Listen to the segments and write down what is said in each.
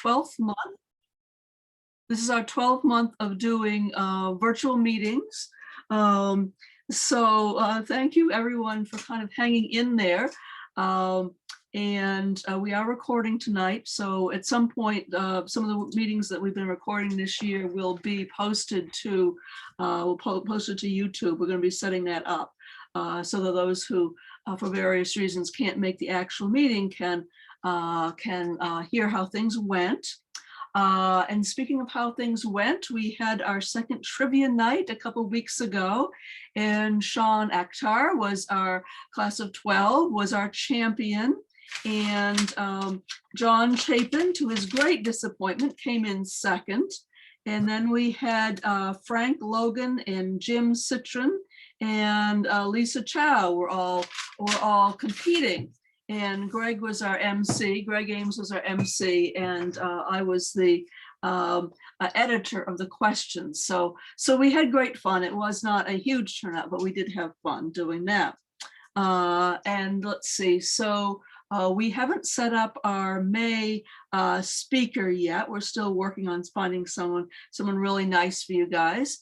12th month. This is our 12th month of doing virtual meetings. So thank you everyone for kind of hanging in there. We are recording tonight. So at some point, some of the meetings that we've been recording this year will be posted to, posted to YouTube. We're going to be setting that up so that those who, for various reasons, can't make the actual meeting can hear how things went. And speaking of how things went, we had our second trivia night a couple of weeks ago, and Sean Akhtar was our class of 12, was our champion, and John Chapin, to his great disappointment, came in second. And then we had Frank Logan and Jim Citron and Lisa Chow were all competing. And Greg was our MC, Greg Ames was our MC, and I was the editor of the questions. So we had great fun. It was not a huge turnout, but we did have fun doing that. And let's see, so we haven't set up our May speaker yet. We're still working on finding someone really nice for you guys.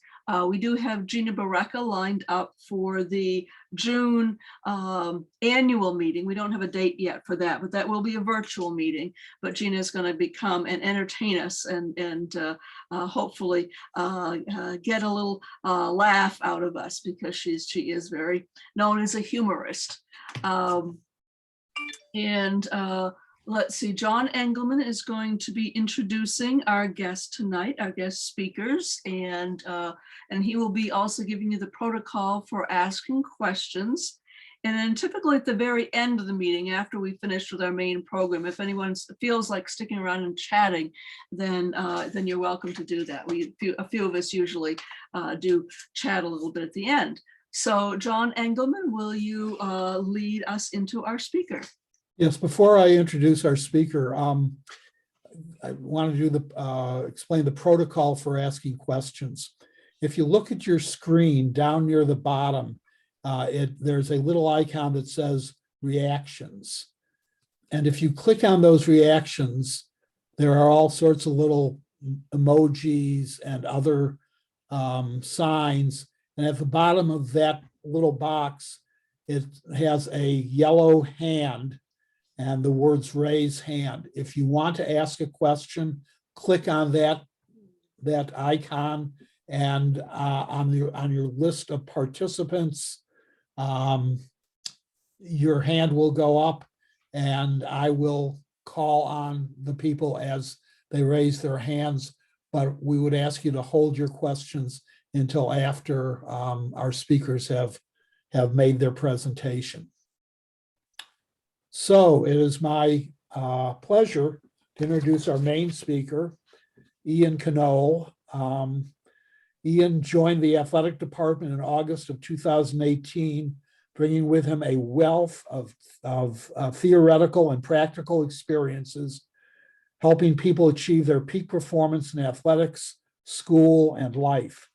We do have Gina Barreca lined up for the June annual meeting. We don't have a date yet for that, but that will be a virtual meeting. But Gina is going to come and entertain us and hopefully get a little laugh out of us, because she is very known as a humorist. Let's see, John Engelman is going to be introducing our guest tonight, our guest speakers, and he will be also giving you the protocol for asking questions. And then typically at the very end of the meeting, after we finish with our main program, if anyone feels like sticking around and chatting, then you're welcome to do that. A few of us usually do chat a little bit at the end. So John Engelman, will you lead us into our speaker? Yes, before I introduce our speaker, I want to do explain the protocol for asking questions. If you look at your screen down near the bottom, there's a little icon that says reactions. And if you click on those reactions, there are all sorts of little emojis and other signs. And at the bottom of that little box, it has a yellow hand and the words raise hand. If you want to ask a question, click on that icon, and on your list of participants, your hand will go up, and I will call on the people as they raise their hands, but we would ask you to hold your questions until after our speakers have made their presentation. So it is my pleasure to introduce our main speaker, Ian Connole. Ian joined the athletic department in August of 2018, bringing with him a wealth of theoretical and practical experiences, helping people achieve their peak performance in athletics, school, and life.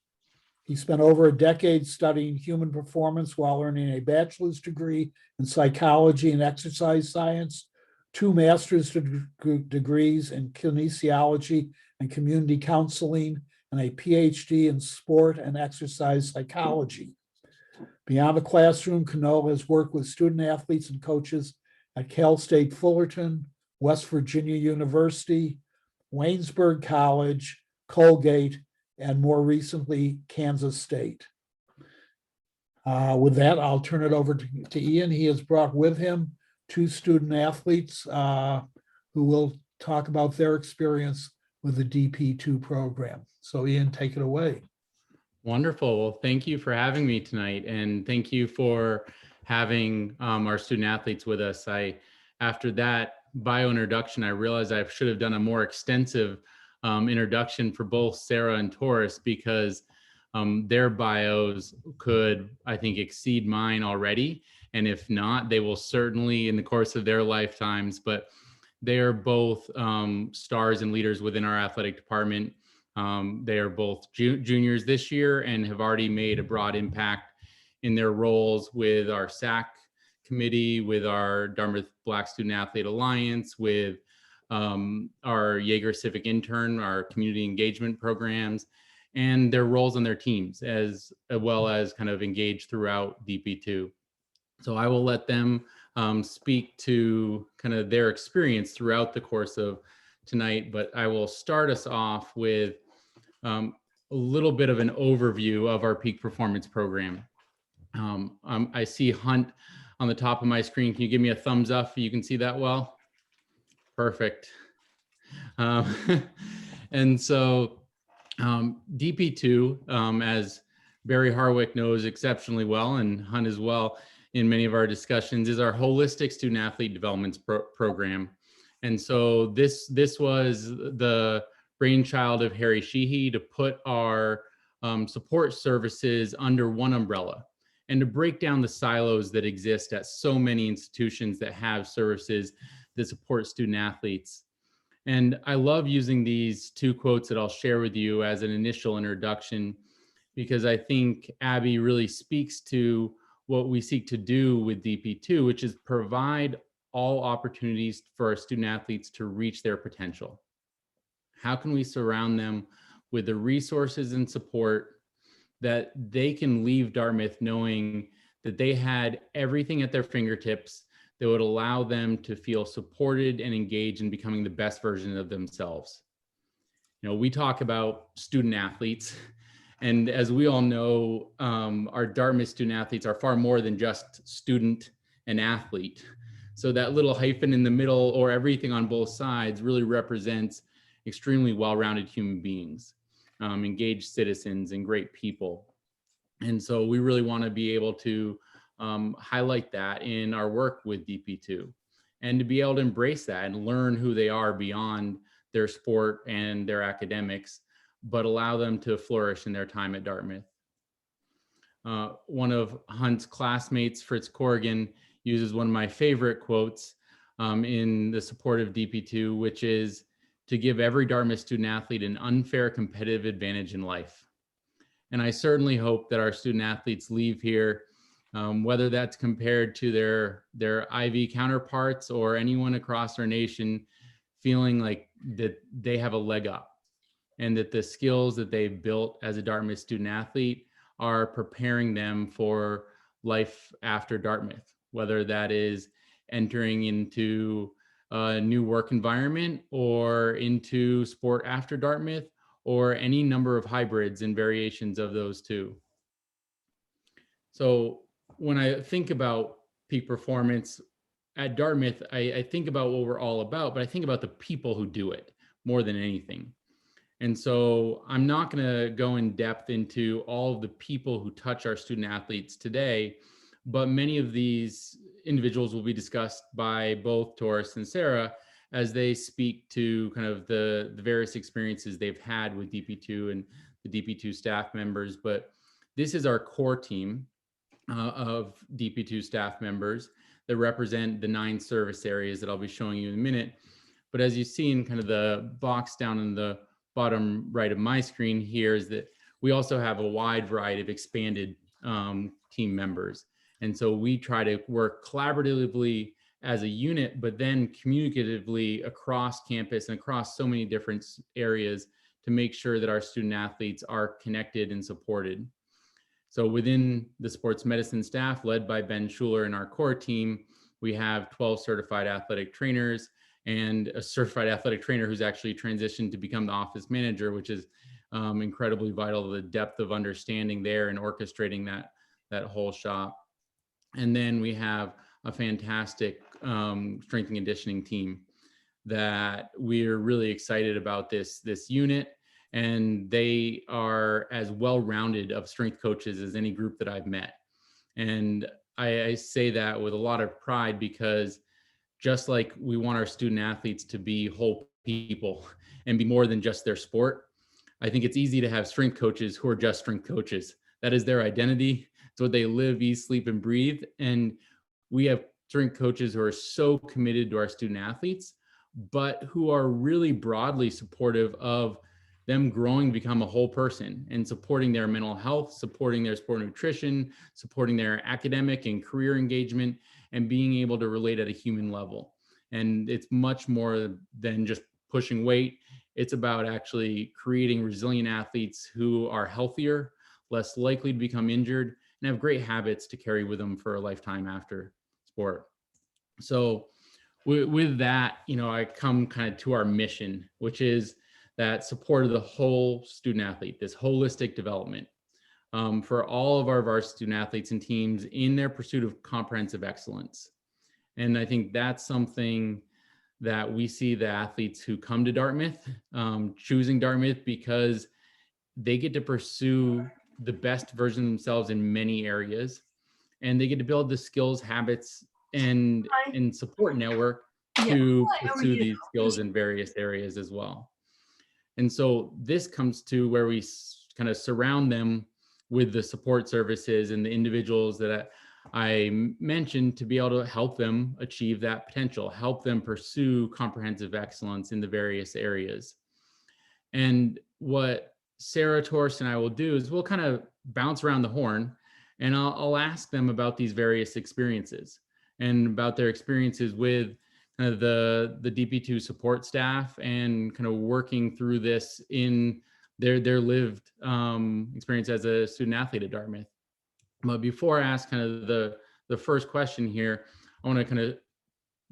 He spent over a decade studying human performance while earning a bachelor's degree in psychology and exercise science, 2 master's degrees in kinesiology and community counseling, and a PhD in sport and exercise psychology. Beyond the classroom, Connole has worked with student athletes and coaches at Cal State Fullerton, West Virginia University, Waynesburg College, Colgate, and more recently, Kansas State. With that, I'll turn it over to Ian. He has brought with him 2 student athletes who will talk about their experience with the DP2 program. So Ian, take it away. Wonderful. Well, thank you for having me tonight, and thank you for having our student athletes with us. After that bio introduction, I realized I should have done a more extensive introduction for both Sara and Taurus, because their bios could, I think, exceed mine already. And if not, they will certainly in the course of their lifetimes. But they are both stars and leaders within our athletic department. They are both juniors this year and have already made a broad impact in their roles with our SAC committee, with our Dartmouth Black Student Athlete Alliance, with our Jaeger Civic Intern, our community engagement programs, and their roles on their teams, as well as kind of engage throughout DP2. So I will let them speak to kind of their experience throughout the course of tonight, but I will start us off with a little bit of an overview of our peak performance program. I see Hunt on the top of my screen. Can you give me a thumbs up? You can see that well? Perfect. And so DP2, as Barry Harwick knows exceptionally well, and Hunt as well in many of our discussions, is our holistic student athlete development program. And so this was the brainchild of Harry Sheehy to put our support services under one umbrella and to break down the silos that exist at so many institutions that have services that support student athletes. And I love using these two quotes that I'll share with you as an initial introduction, because I think Abby really speaks to what we seek to do with DP2, which is provide all opportunities for our student athletes to reach their potential. How can we surround them with the resources and support that they can leave Dartmouth knowing that they had everything at their fingertips that would allow them to feel supported and engaged in becoming the best version of themselves? You know, we talk about student athletes, and as we all know, our Dartmouth student athletes are far more than just student and athlete. So that little hyphen in the middle, or everything on both sides, really represents extremely well-rounded human beings, engaged citizens, and great people. And so we really want to be able to highlight that in our work with DP2, and to be able to embrace that and learn who they are beyond their sport and their academics, but allow them to flourish in their time at Dartmouth. One of Hunt's classmates, Fritz Corrigan, uses one of my favorite quotes in the support of DP2, which is to give every Dartmouth student athlete an unfair competitive advantage in life. And I certainly hope that our student athletes leave here, whether that's compared to their Ivy counterparts or anyone across our nation, feeling like that they have a leg up, and that the skills that they've built as a Dartmouth student athlete are preparing them for life after Dartmouth, whether that is entering into a new work environment or into sport after Dartmouth, or any number of hybrids and variations of those two. So when I think about peak performance at Dartmouth, I think about what we're all about, but I think about the people who do it more than anything. And so I'm not going to go in depth into all of the people who touch our student athletes today, but many of these individuals will be discussed by both Taurus and Sara as they speak to kind of the various experiences they've had with DP2 and the DP2 staff members. But this is our core team of DP2 staff members that represent the 9 service areas that I'll be showing you in a minute. But as you see in kind of the box down in the bottom right of my screen here, is that we also have a wide variety of expanded team members. And so we try to work collaboratively as a unit, but then communicatively across campus and across so many different areas to make sure that our student athletes are connected and supported. So within the sports medicine staff, led by Ben Schuler and our core team, we have 12 certified athletic trainers and a certified athletic trainer who's actually transitioned to become the office manager, which is incredibly vital, the depth of understanding there and orchestrating that whole shop. And then we have a fantastic strength and conditioning team that we're really excited about this unit. And they are as well-rounded of strength coaches as any group that I've met. And I say that with a lot of pride, because just like we want our student athletes to be whole people and be more than just their sport, I think it's easy to have strength coaches who are just strength coaches. That is their identity. It's what they live, eat, sleep, and breathe. And we have strength coaches who are so committed to our student athletes, but who are really broadly supportive of them growing to become a whole person and supporting their mental health, supporting their sport nutrition, supporting their academic and career engagement, and being able to relate at a human level. And it's much more than just pushing weight. It's about actually creating resilient athletes who are healthier, less likely to become injured, and have great habits to carry with them for a lifetime after sport. So with that, I come kind of to our mission, which is that support of the whole student athlete, this holistic development for all of our varsity student athletes and teams in their pursuit of comprehensive excellence. And I think that's something that we see the athletes who come to Dartmouth, choosing Dartmouth because they get to pursue the best version of themselves in many areas, and they get to build the skills, habits, and support network to pursue these skills in various areas as well. And so this comes to where we kind of surround them with the support services and the individuals that I mentioned to be able to help them achieve that potential, help them pursue comprehensive excellence in the various areas. And what Sara, Taurus, and I will do is we'll kind of bounce around the horn, and I'll ask them about these various experiences and about their experiences with kind of the DP2 support staff and kind of working through this in their lived experience as a student athlete at Dartmouth. But before I ask kind of the first question here, I want to kind of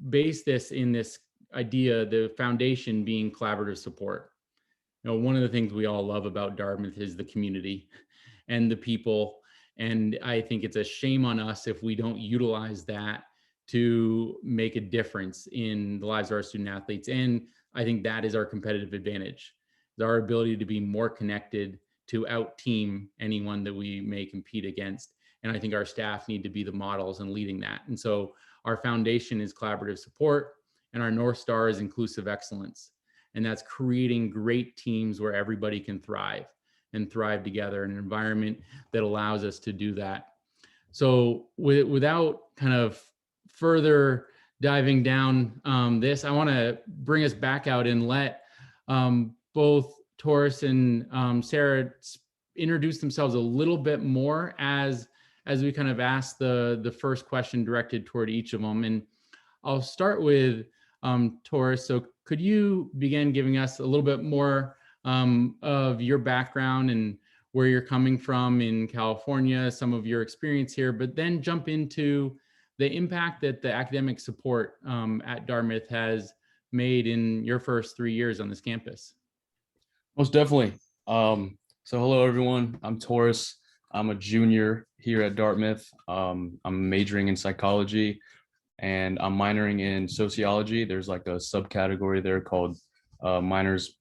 base this in this idea, the foundation being collaborative support. One of the things we all love about Dartmouth is the community and the people. And I think it's a shame on us if we don't utilize that to make a difference in the lives of our student athletes. And I think that is our competitive advantage, our ability to be more connected, to out-team anyone that we may compete against. And I think our staff need to be the models and leading that. And so our foundation is collaborative support, and our North Star is inclusive excellence. And that's creating great teams where everybody can thrive and thrive together in an environment that allows us to do that. So without kind of further diving down this, I want to bring us back out and let both Taurus and Sara introduce themselves a little bit more as we kind of ask the first question directed toward each of them. And I'll start with Taurus. So could you begin giving us a little bit more of your background and where you're coming from in California, some of your experience here, but then jump into the impact that the academic support at Dartmouth has made in your first 3 years on this campus? Most definitely. So hello, everyone. I'm Taurus. I'm a junior here at Dartmouth. I'm majoring in psychology, and I'm minoring in sociology. There's like a subcategory there called markets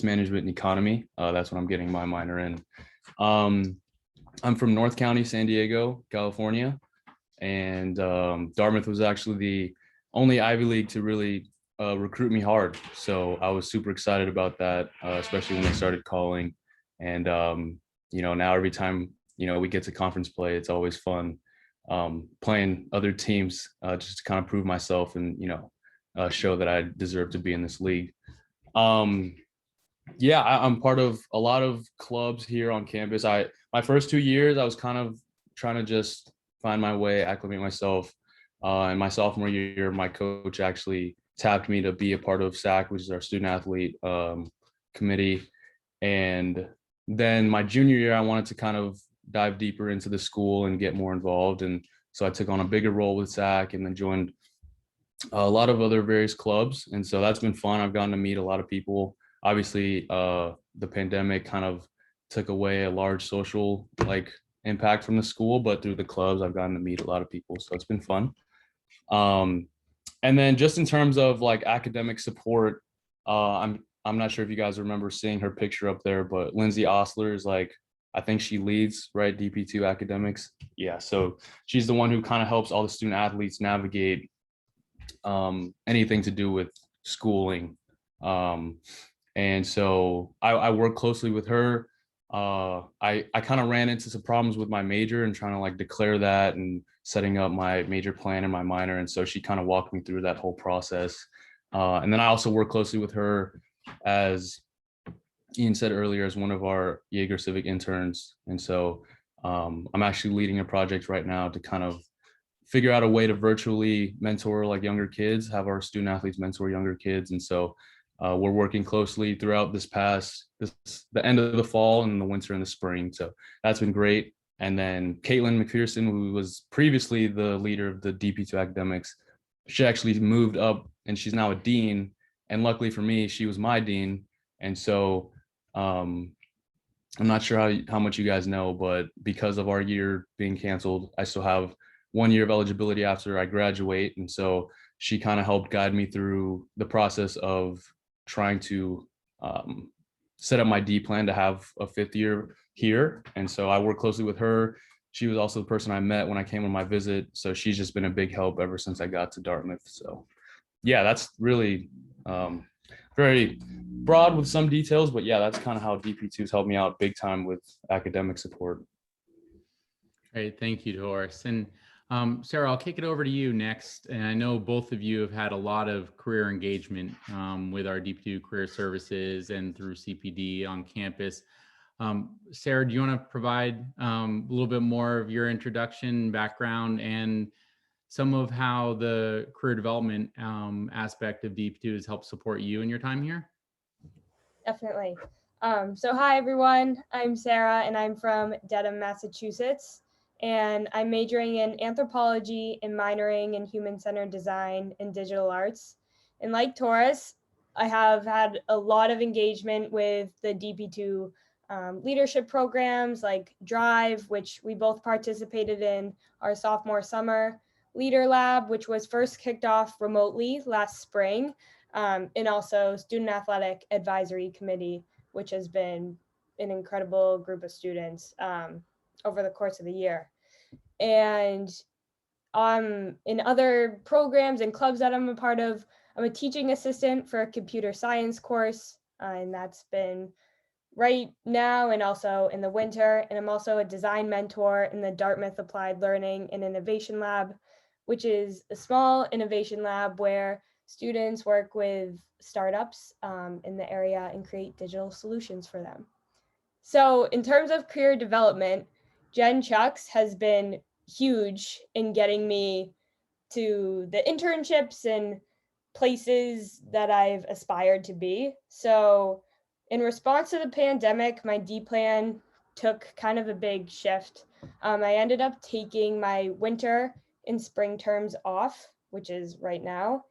management and economy. That's what I'm getting my minor in. I'm from North County, San Diego, California, and Dartmouth was actually the only Ivy League to really recruit me hard. So I was super excited about that, especially when they started calling. And now every time we get to conference play, it's always fun playing other teams just to kind of prove myself and show that I deserve to be in this league. I'm part of a lot of clubs here on campus. My first 2 years, I was kind of trying to just find my way, acclimate myself. And my sophomore year, my coach actually tapped me to be a part of SAC, which is our student athlete committee. And then my junior year, I wanted to kind of dive deeper into the school and get more involved. And so I took on a bigger role with SAC and then joined a lot of other various clubs. And so that's been fun. I've gotten to meet a lot of people. Obviously, the pandemic kind of took away a large social impact from the school, but through the clubs, I've gotten to meet a lot of people. So it's been fun. And then just in terms of academic support, I'm not sure if you guys remember seeing her picture up there, but Lindsay Osler is I think she leads, right, DP2 academics. Yeah, so she's the one who kind of helps all the student athletes navigate anything to do with schooling. And so I work closely with her. I kind of ran into some problems with my major and trying to declare that and setting up my major plan and my minor. And so she kind of walked me through that whole process. And then I also work closely with her, as Ian said earlier, as one of our Jaeger Civic interns. And so I'm actually leading a project right now to kind of figure out a way to virtually mentor like younger kids, have our student athletes mentor younger kids. And so we're working closely throughout the end of the fall and the winter and the spring. So that's been great. And then Caitlin McPherson, who was previously the leader of the DP2 academics, she actually moved up and she's now a dean. And luckily for me, she was my dean. And so I'm not sure how much you guys know, but because of our year being canceled, I still have 1 year of eligibility after I graduate. And so she kind of helped guide me through the process of trying to set up my D plan to have a 5th year here. And so I work closely with her. She was also the person I met when I came on my visit. So she's just been a big help ever since I got to Dartmouth. So yeah, that's really very broad with some details, but yeah, that's kind of how DP2's helped me out big time with academic support. Great, thank you, Taurus. And Sara, I'll kick it over to you next. And I know both of you have had a lot of career engagement with our DP2 Career Services and through CPD on campus. Sara, do you want to provide a little bit more of your introduction, background, and some of how the career development aspect of DP2 has helped support you in your time here? Definitely. So hi, everyone. I'm Sara, and I'm from Dedham, Massachusetts. And I'm majoring in anthropology and minoring in human-centered design and digital arts. And like Taurus, I have had a lot of engagement with the DP2 leadership programs like Drive, which we both participated in our sophomore summer, Leader Lab, which was first kicked off remotely last spring, and also Student Athletic Advisory Committee, which has been an incredible group of students over the course of the year. And in other programs and clubs that I'm a part of, I'm a teaching assistant for a computer science course, and that's been right now and also in the winter. And I'm also a design mentor in the Dartmouth Applied Learning and Innovation Lab, which is a small innovation lab where students work with startups in the area and create digital solutions for them. So in terms of career development, Jen Chucks has been huge in getting me to the internships and places that I've aspired to be. So in response to the pandemic, my D plan took kind of a big shift. I ended up taking my winter and spring terms off, which is right now.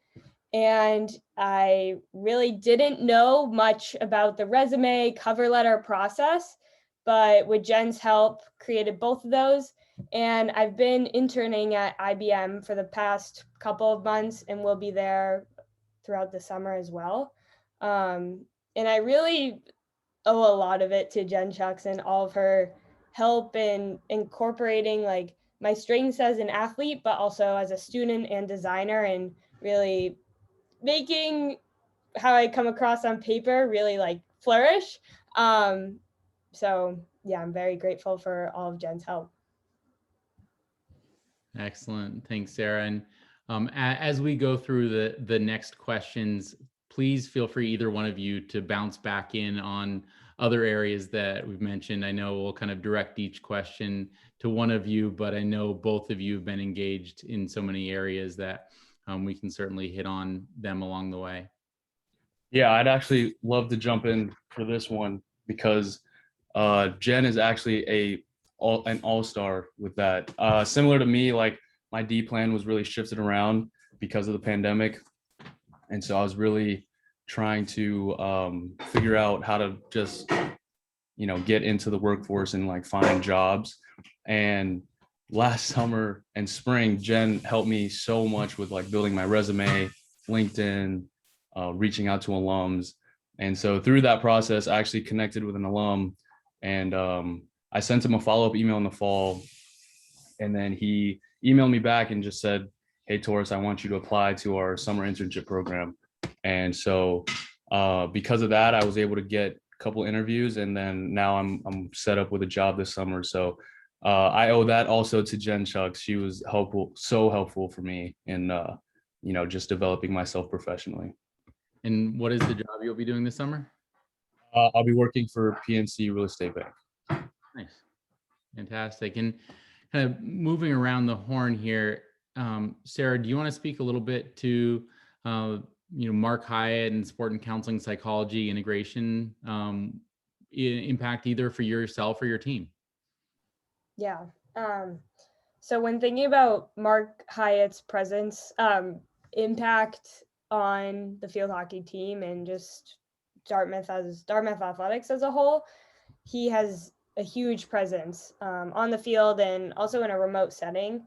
And I really didn't know much about the resume cover letter process, but with Jen's help, created both of those. And I've been interning at IBM for the past couple of months and will be there throughout the summer as well. And I really owe a lot of it to Jen Chucks and all of her help in incorporating like my strengths as an athlete, but also as a student and designer, and really making how I come across on paper really like flourish. So yeah, I'm very grateful for all of Jen's help. Excellent. Thanks, Sara. And as we go through the next questions, please feel free, either one of you, to bounce back in on other areas that we've mentioned. I know we'll kind of direct each question to one of you, but I know both of you have been engaged in so many areas that we can certainly hit on them along the way. Yeah, I'd actually love to jump in for this one because Jen is actually an all-star with that. Similar to me, like my D plan was really shifted around because of the pandemic. And so I was really trying to figure out how to just, get into the workforce and like find jobs. And last summer and spring, Jen helped me so much with like building my resume, LinkedIn, reaching out to alums. And so through that process, I actually connected with an alum, and I sent him a follow-up email in the fall. And then he emailed me back and just said, "Hey, Taurus, I want you to apply to our summer internship program." And so because of that, I was able to get a couple interviews, and then now I'm set up with a job this summer. So I owe that also to Jen Chucks. She was so helpful for me in just developing myself professionally. And what is the job you'll be doing this summer? I'll be working for PNC Real Estate Bank. Nice. Fantastic. And kind of moving around the horn here, Sara, do you want to speak a little bit to, Mark Hyatt and sport and counseling psychology integration impact either for yourself or your team? Yeah. So when thinking about Mark Hyatt's presence, impact on the field hockey team and just Dartmouth athletics as a whole, he has a huge presence on the field and also in a remote setting.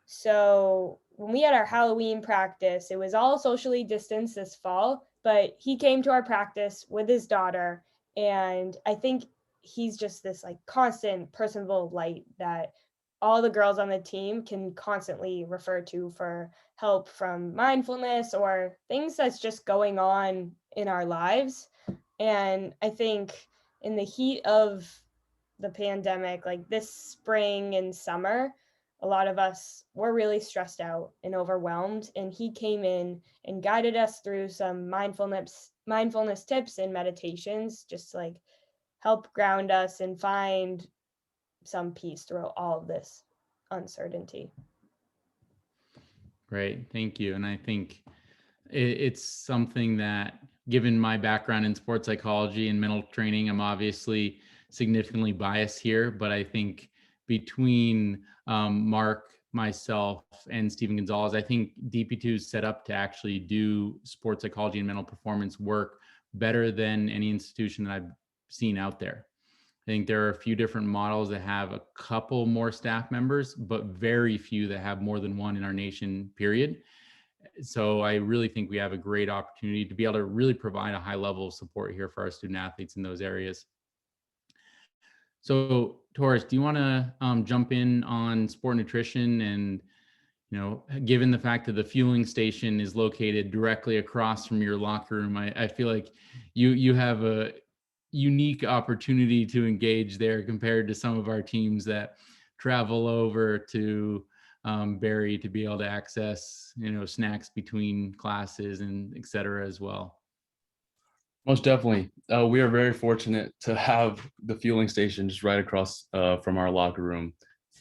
So when we had our Halloween practice, it was all socially distanced this fall, but he came to our practice with his daughter. And I think he's just this like constant personable light that all the girls on the team can constantly refer to for help from mindfulness or things that's just going on in our lives. And I think in the heat of the pandemic, like this spring and summer, a lot of us were really stressed out and overwhelmed. And he came in and guided us through some mindfulness tips and meditations, just to like help ground us and find some peace through all of this uncertainty. Great, thank you. And I think it's something that, given my background in sports psychology and mental training, I'm obviously significantly biased here, but I think between Mark, myself, and Stephen Gonzalez, I think DP2 is set up to actually do sports psychology and mental performance work better than any institution that I've seen out there. I think there are a few different models that have a couple more staff members, but very few that have more than one in our nation, period. So I really think we have a great opportunity to be able to really provide a high level of support here for our student athletes in those areas. So Taurus, do you want to jump in on sport nutrition? And, given the fact that the fueling station is located directly across from your locker room, I feel like you have a unique opportunity to engage there compared to some of our teams that travel over to Barrie to be able to access, snacks between classes and et cetera as well. Most definitely. We are very fortunate to have the fueling station just right across from our locker room.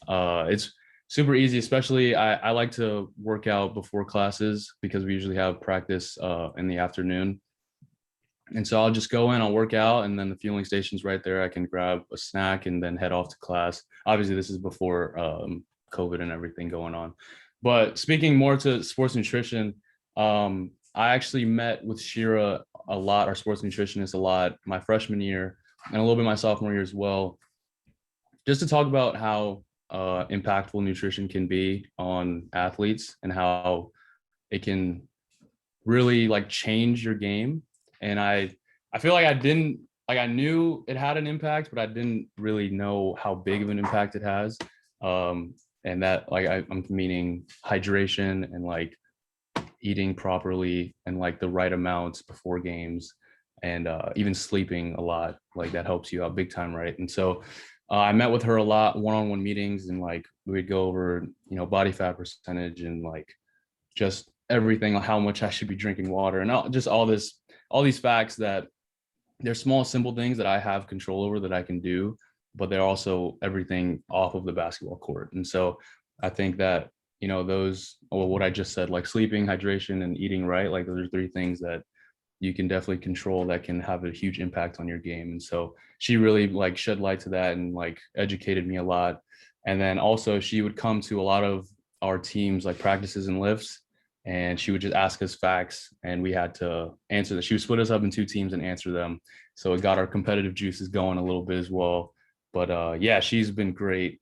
It's super easy, especially I like to work out before classes because we usually have practice in the afternoon. And so I'll just go in, I'll work out, and then the fueling station's right there. I can grab a snack and then head off to class. Obviously, this is before COVID and everything going on. But speaking more to sports nutrition, I actually met with Shira a lot, our sports nutritionist a lot, my freshman year and a little bit my sophomore year as well, just to talk about how impactful nutrition can be on athletes and how it can really like change your game. And I feel like I knew it had an impact, but I didn't really know how big of an impact it has. And that like I'm meaning hydration and like eating properly and like the right amounts before games, and even sleeping a lot, like that helps you out big time, right? And so I met with her a lot, one-on-one meetings, and like we would go over body fat percentage and like just everything, how much I should be drinking water, and just all these facts that they're small simple things that I have control over that I can do, but they're also everything off of the basketball court. And so I think that those, or what I just said, like sleeping, hydration, and eating right, like those are three things that you can definitely control that can have a huge impact on your game. And so she really like shed light to that and like educated me a lot. And then also she would come to a lot of our teams like practices and lifts, and she would just ask us facts and we had to answer that. She would split us up in two teams and answer them. So it got our competitive juices going a little bit as well. But yeah, she's been great.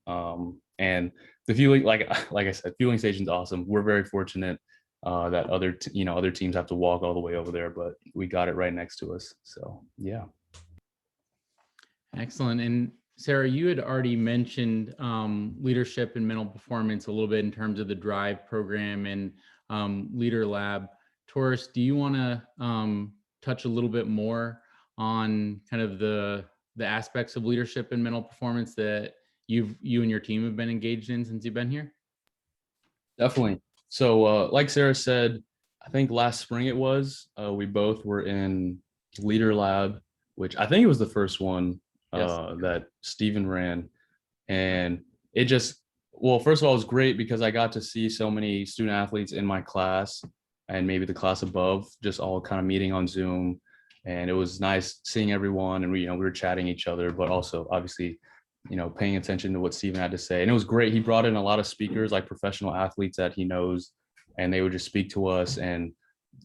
And the fueling, like I said, fueling station's awesome. We're very fortunate that other teams have to walk all the way over there, but we got it right next to us. So yeah. Excellent. And Sara, you had already mentioned leadership and mental performance a little bit in terms of the DRIVE program and Leader Lab. Taurus, do you want to touch a little bit more on kind of the aspects of leadership and mental performance that you and your team have been engaged in since you've been here? Definitely. So like Sara said, I think last spring it was, we both were in Leader Lab, which I think it was the first one that Stephen ran. And it just Well, first of all, it was great because I got to see so many student athletes in my class and maybe the class above, just all kind of meeting on Zoom. And it was nice seeing everyone, and we were chatting each other, but also obviously, paying attention to what Steven had to say. And it was great. He brought in a lot of speakers, like professional athletes that he knows, and they would just speak to us. And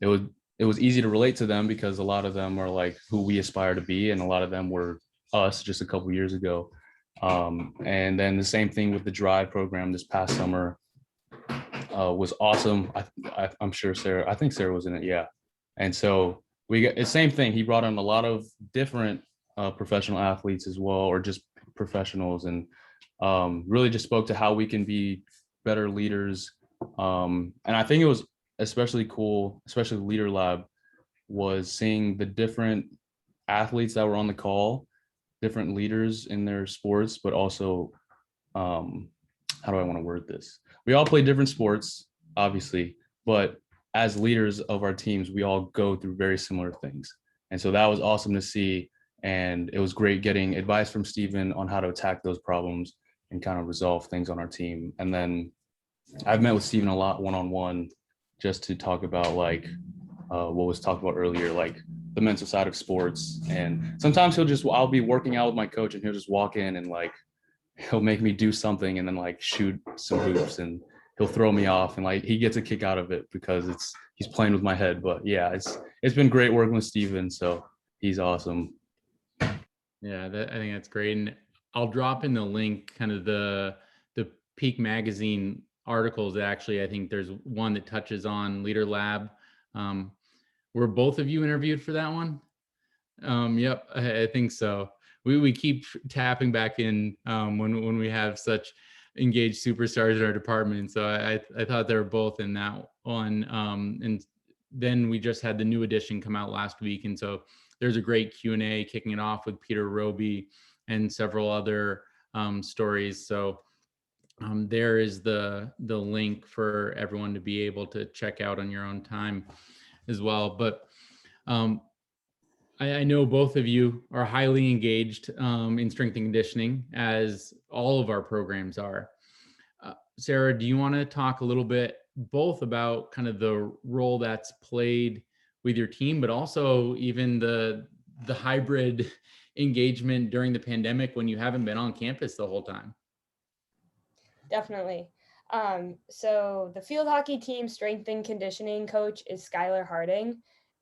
it was easy to relate to them because a lot of them are like who we aspire to be, and a lot of them were us just a couple years ago. And then the same thing with the drive program this past summer was awesome. I'm sure I think Sarah was in it. Yeah. And so we got the same thing. He brought in a lot of different professional athletes as well, or just professionals, and really just spoke to how we can be better leaders. And I think it was especially cool, especially the Leader Lab, was seeing the different athletes that were on the call, different leaders in their sports, but also, how do I want to word this? We all play different sports, obviously, but as leaders of our teams, we all go through very similar things. And so that was awesome to see. And it was great getting advice from Steven on how to attack those problems and kind of resolve things on our team. And then I've met with Steven a lot one-on-one just to talk about like what was talked about earlier, like the mental side of sports. And sometimes I'll be working out with my coach and he'll just walk in and like, he'll make me do something and then like shoot some hoops, and he'll throw me off, and like he gets a kick out of it because he's playing with my head. But yeah, it's been great working with Steven. So he's awesome. Yeah, I think that's great. And I'll drop in the link, kind of the Peak Magazine articles. Actually, I think there's one that touches on Leader Lab. Were both of you interviewed for that one? Yep, I think so. We keep tapping back in when we have such engaged superstars in our department. So I thought they were both in that one. And then we just had the new edition come out last week. And so there's a great Q&A kicking it off with Peter Roby and several other stories. So there is the link for everyone to be able to check out on your own time as well. But I know both of you are highly engaged in strength and conditioning, as all of our programs are. Sara, do you want to talk a little bit both about kind of the role that's played with your team, but also even the hybrid engagement during the pandemic when you haven't been on campus the whole time? Definitely. So the field hockey team strength and conditioning coach is Skylar Harding,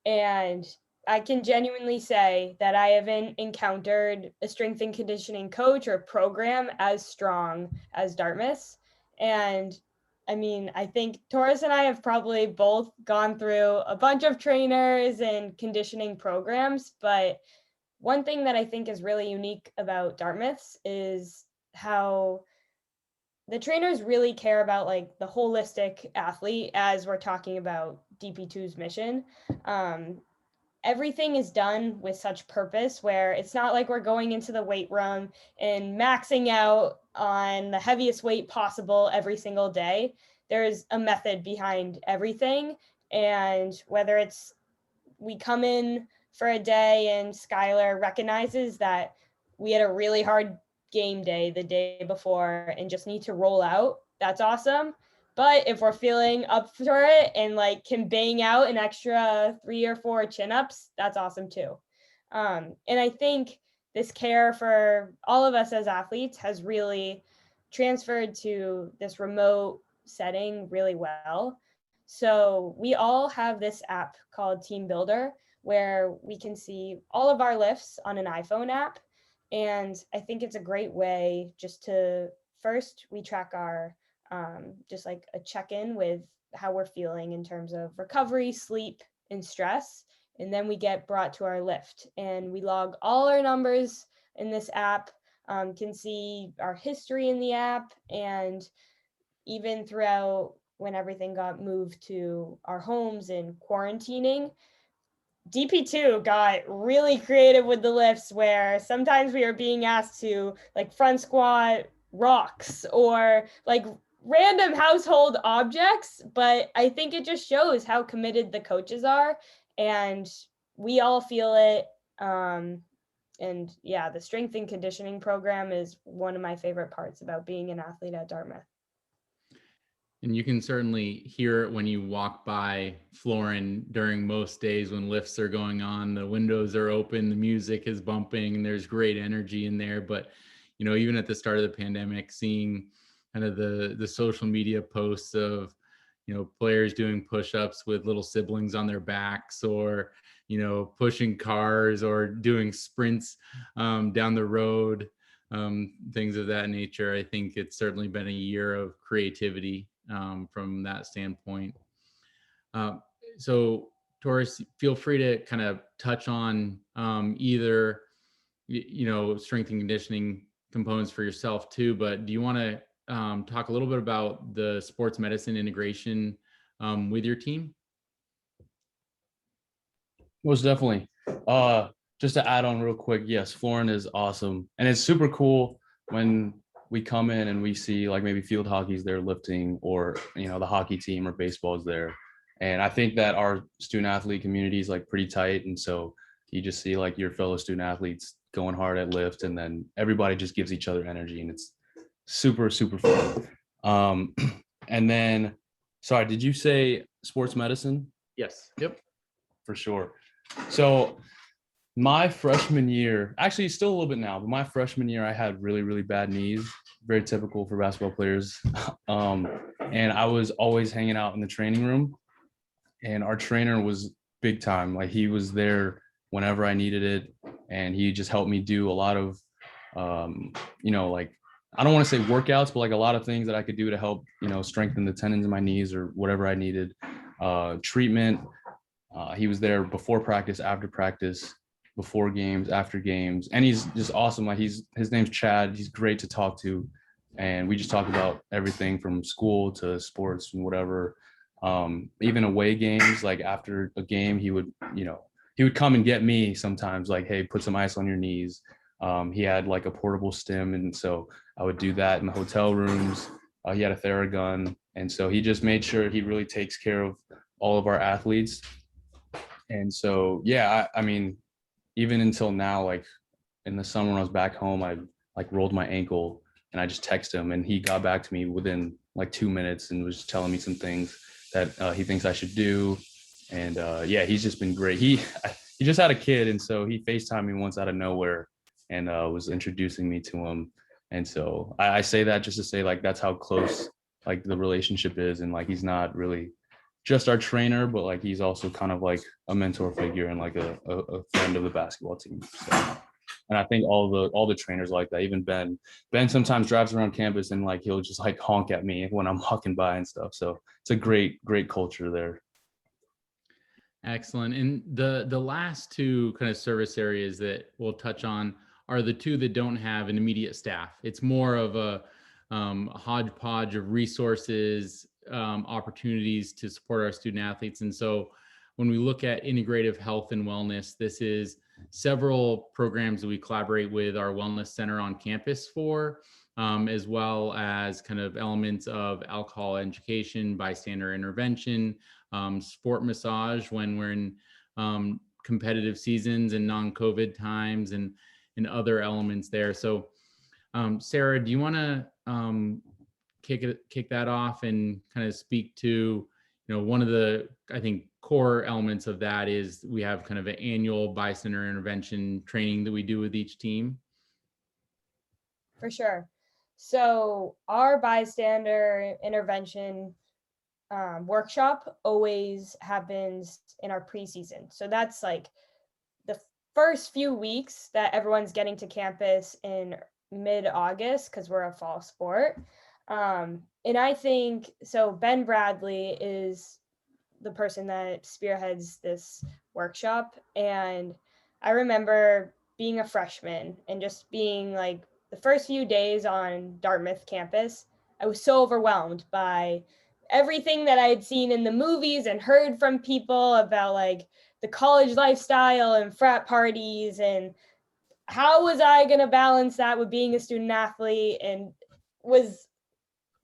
and I can genuinely say that I haven't encountered a strength and conditioning coach or program as strong as Dartmouth's. And I mean, I think Taurus and I have probably both gone through a bunch of trainers and conditioning programs, but one thing that I think is really unique about Dartmouth's is how the trainers really care about like the holistic athlete, as we're talking about DP2's mission. Everything is done with such purpose, where it's not like we're going into the weight room and maxing out on the heaviest weight possible every single day. There's a method behind everything. And whether it's we come in for a day and Skylar recognizes that we had a really hard game day the day before and just need to roll out, that's awesome. But if we're feeling up for it and like can bang out an extra 3 or 4 chin-ups, that's awesome too. And I think this care for all of us as athletes has really transferred to this remote setting really well. So we all have this app called Team Builder, where we can see all of our lifts on an iPhone app. And I think it's a great way just to, first, we track our just like a check-in with how we're feeling in terms of recovery, sleep, and stress. And then we get brought to our lift and we log all our numbers in this app, can see our history in the app, and even throughout when everything got moved to our homes and quarantining, DP2 got really creative with the lifts, where sometimes we are being asked to like front squat rocks or like random household objects, but I think it just shows how committed the coaches are, and we all feel it. And yeah, the strength and conditioning program is one of my favorite parts about being an athlete at Dartmouth. And you can certainly hear it when you walk by Florin during most days when lifts are going on, the windows are open, the music is bumping, and there's great energy in there. But, even at the start of the pandemic, seeing kind of the social media posts of, players doing push-ups with little siblings on their backs, or, pushing cars or doing sprints down the road, things of that nature. I think it's certainly been a year of creativity from that standpoint. So Taurus, feel free to kind of touch on either, strength and conditioning components for yourself too, but do you want to talk a little bit about the sports medicine integration with your team? Most definitely. Just to add on real quick, yes, Florin is awesome. And it's super cool when we come in and we see like maybe field hockey's there lifting, or, the hockey team or baseball is there. And I think that our student athlete community is like pretty tight. And so you just see like your fellow student athletes going hard at lift, and then everybody just gives each other energy, and it's super, super fun. And then, sorry, did you say sports medicine? Yes. Yep. For sure. So my freshman year, actually still a little bit now, but my freshman year, I had really, really bad knees, very typical for basketball players. And I was always hanging out in the training room, and our trainer was big time. Like, he was there whenever I needed it. And he just helped me do a lot of, like, I don't want to say workouts, but like a lot of things that I could do to help, strengthen the tendons in my knees or whatever I needed. Treatment. He was there before practice, after practice, before games, after games. And he's just awesome. Like, his name's Chad. He's great to talk to. And we just talk about everything from school to sports and whatever. Even away games, like after a game, he would come and get me sometimes, like, hey, put some ice on your knees. He had like a portable stim. And so I would do that in the hotel rooms. He had a Theragun. And so he just made sure he really takes care of all of our athletes. And so, yeah, I mean, even until now, like in the summer when I was back home, I like rolled my ankle, and I just texted him, and he got back to me within like 2 minutes and was telling me some things that he thinks I should do. And yeah, he's just been great. He just had a kid, and so he FaceTimed me once out of nowhere and was introducing me to him. And so I say that just to say, like, that's how close like the relationship is. And like, he's not really just our trainer, but like he's also kind of like a mentor figure and like a friend of the basketball team. So, and I think all the trainers like that. Even Ben sometimes drives around campus and like he'll just like honk at me when I'm walking by and stuff. So it's a great culture there. Excellent. And the last two kind of service areas that we'll touch on are the two that don't have an immediate staff. It's more of a hodgepodge of resources, opportunities to support our student athletes. And so when we look at integrative health and wellness, this is several programs that we collaborate with our wellness center on campus for, as well as kind of elements of alcohol education, bystander intervention, sport massage when we're in competitive seasons and non-COVID times, and other elements there. So Sara, do you want to kick that off and kind of speak to, one of the, I think, core elements of that is we have kind of an annual bystander intervention training that we do with each team? For sure. So our bystander intervention workshop always happens in our preseason. So that's like the first few weeks that everyone's getting to campus in mid-August, because we're a fall sport. And I think, so Ben Bradley is the person that spearheads this workshop. And I remember being a freshman and just being like, the first few days on Dartmouth campus, I was so overwhelmed by everything that I had seen in the movies and heard from people about like the college lifestyle and frat parties, and how was I going to balance that with being a student athlete, and was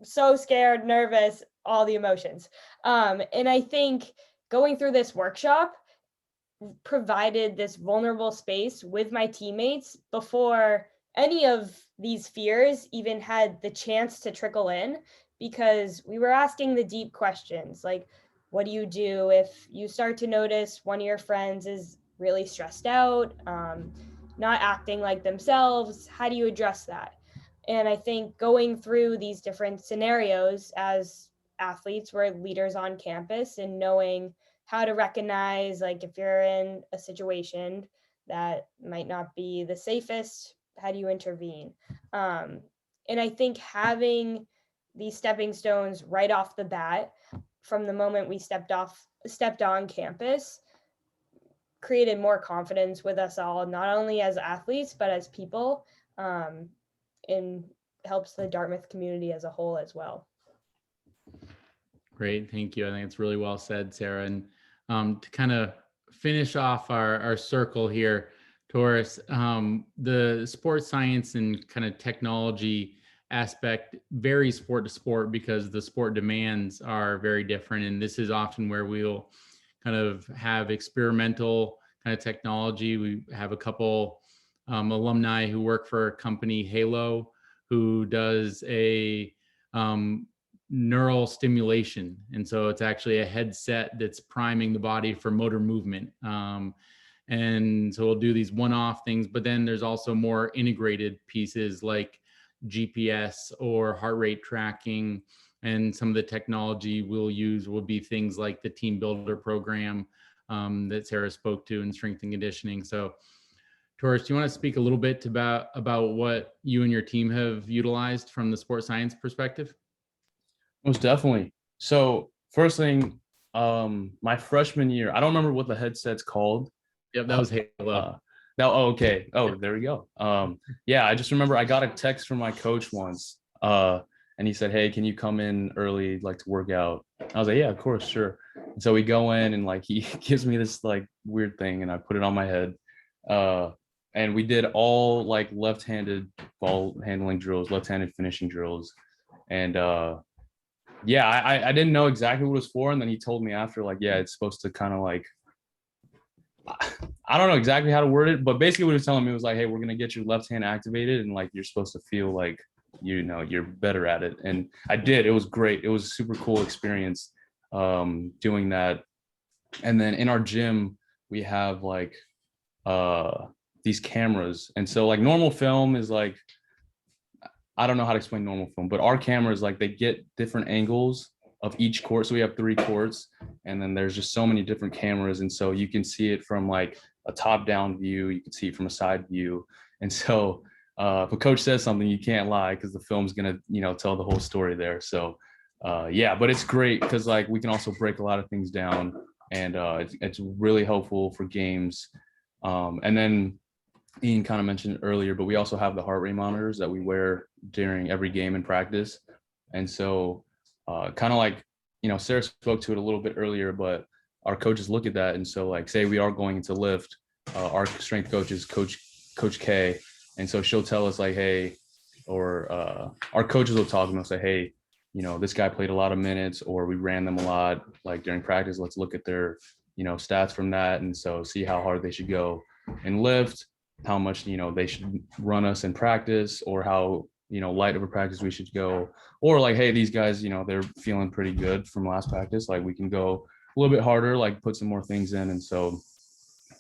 so scared, nervous, all the emotions. And I think going through this workshop provided this vulnerable space with my teammates before any of these fears even had the chance to trickle in, because we were asking the deep questions, like, what do you do if you start to notice one of your friends is really stressed out, not acting like themselves? How do you address that? And I think going through these different scenarios as athletes, we're leaders on campus, and knowing how to recognize, like, if you're in a situation that might not be the safest, how do you intervene? And I think having these stepping stones right off the bat from the moment we stepped on campus created more confidence with us all, not only as athletes, but as people, and helps the Dartmouth community as a whole as well. Great, thank you. I think it's really well said, Sarah. And to kind of finish off our circle here, Taurus, the sports science and kind of technology aspect varies sport to sport because the sport demands are very different. And this is often where we'll kind of have experimental kind of technology. We have a couple alumni who work for a company, Halo, who does a neural stimulation. And so it's actually a headset that's priming the body for motor movement. And so we'll do these one-off things, but then there's also more integrated pieces like GPS or heart rate tracking. And some of the technology we'll use will be things like the team builder program that Sarah spoke to in strength and conditioning. So Taurus, do you want to speak a little bit about what you and your team have utilized from the sports science perspective? Most definitely. So first thing, my freshman year, I don't remember what the headset's called. Yep, that was Halo. Okay. Oh, there we go. Yeah, I just remember I got a text from my coach once, and he said, "Hey, can you come in early, like to work out?" I was like, "Yeah, of course, sure." And so we go in, and like he gives me this like weird thing, and I put it on my head, and we did all like left-handed ball handling drills, left-handed finishing drills, and yeah, I didn't know exactly what it was for, and then he told me after, like, yeah, it's supposed to kind of like, I don't know exactly how to word it, but basically what he was telling me was like, hey, we're gonna get your left hand activated, and like you're supposed to feel like you're better at it. And I did. It was great. It was a super cool experience doing that. And then in our gym we have like these cameras, and so like normal film is like, I don't know how to explain normal film, but our cameras, like they get different angles of each court. So we have 3 courts, and then there's just so many different cameras. And so you can see it from like a top down view, you can see it from a side view. And so if a coach says something, you can't lie because the film's gonna, tell the whole story there. So yeah, but it's great because like we can also break a lot of things down, and it's really helpful for games. And then Ian kind of mentioned earlier, but we also have the heart rate monitors that we wear during every game in practice. And so kind of like, Sarah spoke to it a little bit earlier, but our coaches look at that. And so like, say we are going into lift, our strength coach is Coach K. And so she'll tell us like, hey, or our coaches will talk and they'll say, hey, this guy played a lot of minutes, or we ran them a lot, like during practice, let's look at their, stats from that. And so see how hard they should go in lift, how much, they should run us in practice, or how, light of a practice we should go, or like, hey, these guys, they're feeling pretty good from last practice, like we can go a little bit harder, like put some more things in. And so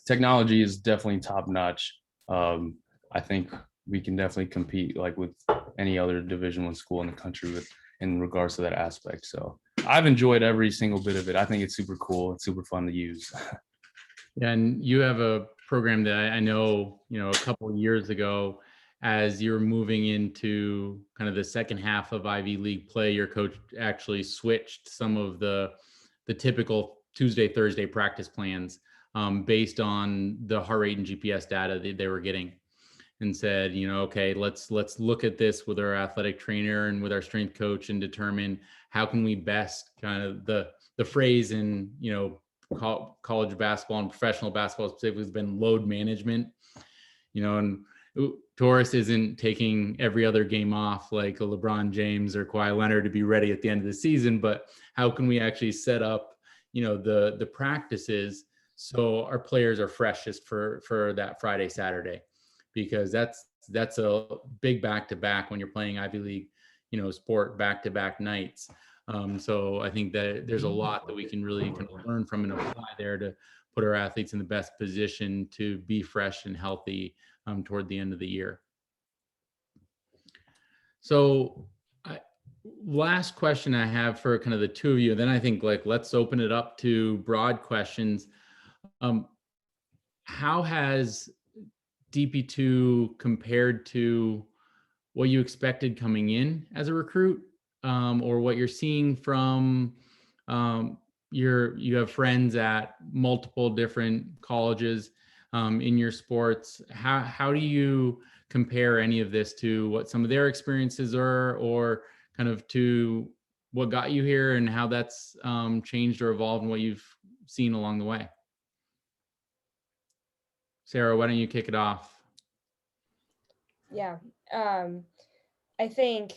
technology is definitely top notch. I think we can definitely compete like with any other Division I school in the country in regards to that aspect. So I've enjoyed every single bit of it. I think it's super cool. It's super fun to use. Yeah, and you have a program that I know, a couple of years ago, as you're moving into kind of the second half of Ivy League play, your coach actually switched some of the typical Tuesday, Thursday practice plans based on the heart rate and GPS data that they were getting, and said, okay, let's look at this with our athletic trainer and with our strength coach and determine how can we best kind of the phrase in, college basketball and professional basketball specifically has been load management, and Taurus isn't taking every other game off like a LeBron James or Kawhi Leonard to be ready at the end of the season, but how can we actually set up, the practices so our players are freshest for that Friday, Saturday, because that's a big back-to-back when you're playing Ivy League, sport back-to-back nights. So I think that there's a lot that we can really kind of learn from and apply there to put our athletes in the best position to be fresh and healthy toward the end of the year. So last question I have for kind of the two of you, then I think let's open it up to broad questions. How has DP2 compared to what you expected coming in as a recruit, or what you're seeing from you have friends at multiple different colleges in your sports. How do you compare any of this to what some of their experiences are, or kind of to what got you here and how that's changed or evolved and what you've seen along the way? Sara, why don't you kick it off? Yeah, I think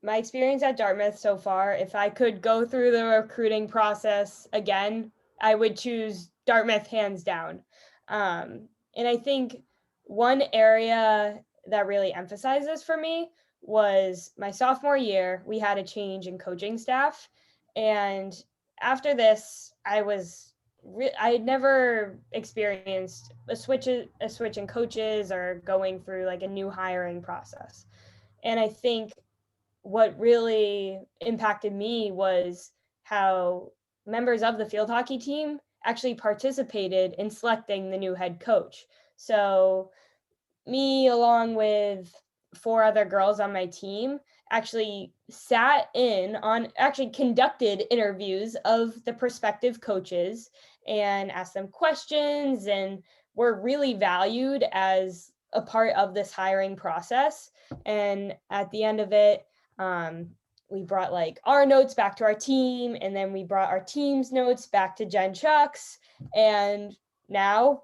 my experience at Dartmouth so far, if I could go through the recruiting process again, I would choose Dartmouth hands down. And I think one area that really emphasized this for me was my sophomore year. We had a change in coaching staff. And after this, I had never experienced a switch in coaches or going through like a new hiring process. And I think what really impacted me was how members of the field hockey team actually participated in selecting the new head coach. So me, along with 4 other girls on my team, actually conducted interviews of the prospective coaches and asked them questions, and were really valued as a part of this hiring process. And at the end of it, we brought like our notes back to our team, and then we brought our team's notes back to Jen Chuck's. And now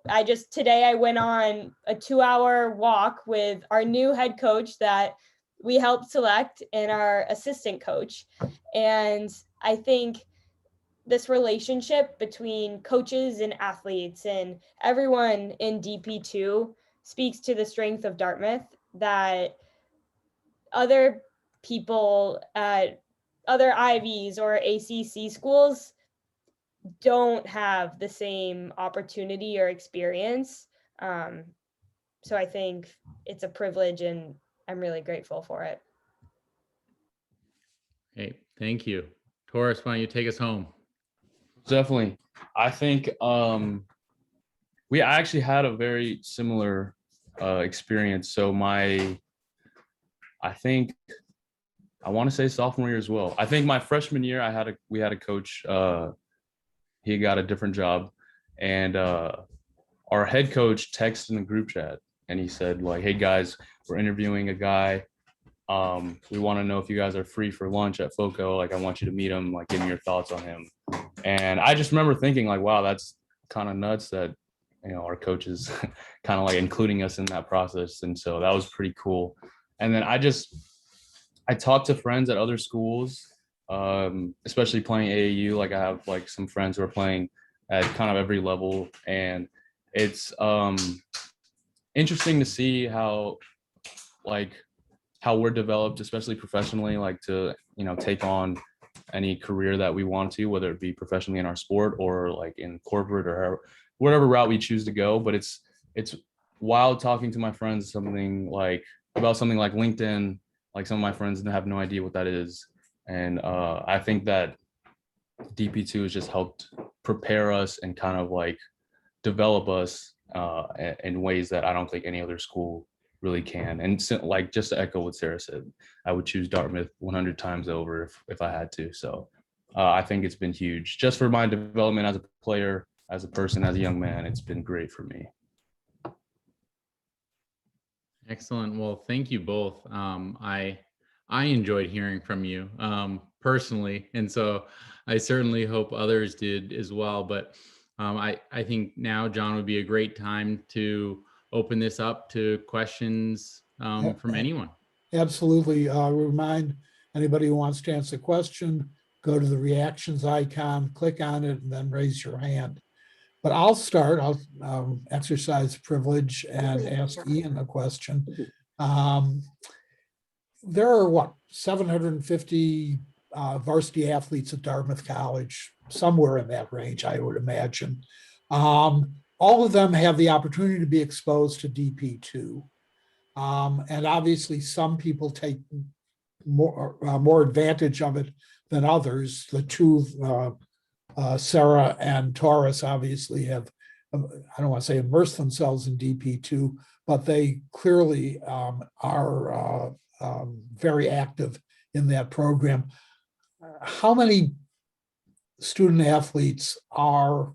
today I went on a 2-hour walk with our new head coach that we helped select and our assistant coach. And I think this relationship between coaches and athletes and everyone in DP2 speaks to the strength of Dartmouth that other people at other Ivies or ACC schools don't have the same opportunity or experience. So I think it's a privilege, and I'm really grateful for it. Hey, thank you. Taurus, why don't you take us home? Definitely. I think we actually had a very similar experience. So I want to say sophomore year as well. I think my freshman year, we had a coach. He got a different job, and our head coach texted in the group chat, and he said like, "Hey guys, we're interviewing a guy. We want to know if you guys are free for lunch at FOCO. Like, I want you to meet him. Like, give me your thoughts on him." And I just remember thinking like, wow, that's kind of nuts that, our coach is kind of like including us in that process. And so that was pretty cool. And then I talked to friends at other schools, especially playing AAU. Like, I have like some friends who are playing at kind of every level. And it's interesting to see how we're developed, especially professionally, like to, take on any career that we want to, whether it be professionally in our sport or like in corporate or whatever route we choose to go. But it's wild talking to my friends about something like LinkedIn. Like, some of my friends have no idea what that is. And I think that DP2 has just helped prepare us and kind of like develop us in ways that I don't think any other school really can. And so, like, just to echo what Sara said, I would choose Dartmouth 100 times over if I had to. So I think it's been huge just for my development as a player, as a person, as a young man. It's been great for me. Excellent. Well, thank you both. I enjoyed hearing from you personally, and so I certainly hope others did as well. But I think now, John, would be a great time to open this up to questions from anyone. Absolutely. Remind anybody who wants to answer a question, go to the reactions icon, click on it, and then raise your hand. But I'll start. I'll exercise privilege and ask Ian a question. there are what, 750 varsity athletes at Dartmouth College, somewhere in that range, I would imagine. All of them have the opportunity to be exposed to DP2. And obviously some people take more advantage of it than others. The two, Sara and Taurus, obviously have, I don't want to say immersed themselves in DP2, but they clearly are very active in that program. How many student athletes are